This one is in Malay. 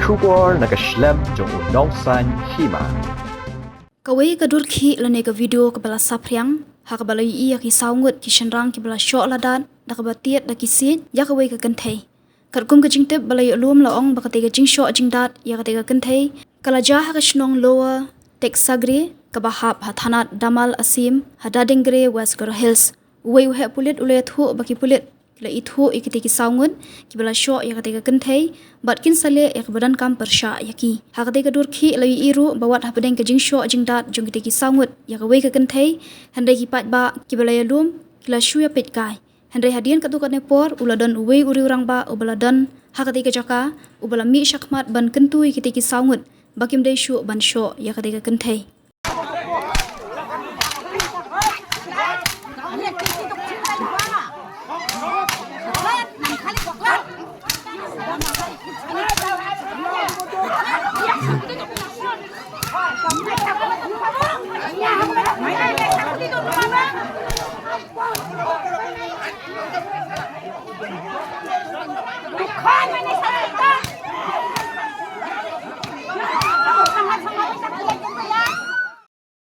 Shugor nakaslem jong unongsan Hima. Kawai kadur ki lane ka video ka bala sapriang ha ka bala yi ki saungut ki shenrang ki bala Shoh ladan da ka batiet da ki sit ya kawai ka Kynthei kat kum ka jingtep bala yi lum la ong ba ka tega jing Shoh jingdat ya ka tega Kynthei kala ja ha ka shnong lower tek sagri ka bahap ha thanat damal asim ha dadengre west gora hills wei he Pulit ule Ithuh ba ki Pulit la Ithuh ikiti ki saungut ki bala Shoh ya ka tega Kynthei bat kin sale ya ka badan kam persha ya ki ha ka tega dur ki la iru bawat ha pedeng ka jing Shoh jingdat jong ki saungut ya ka wei ka Kynthei handai ki Paidbah ki bala ya lum ki la shu ya pet kai handai hadian ka tu ka nepor uladon wei uri urang ba ubaladan ha ka tega jaka ubala mi Hakhmat ban Kynthei ki saungut bakim dei shu ban Shoh ya ka tega Kynthei Bukan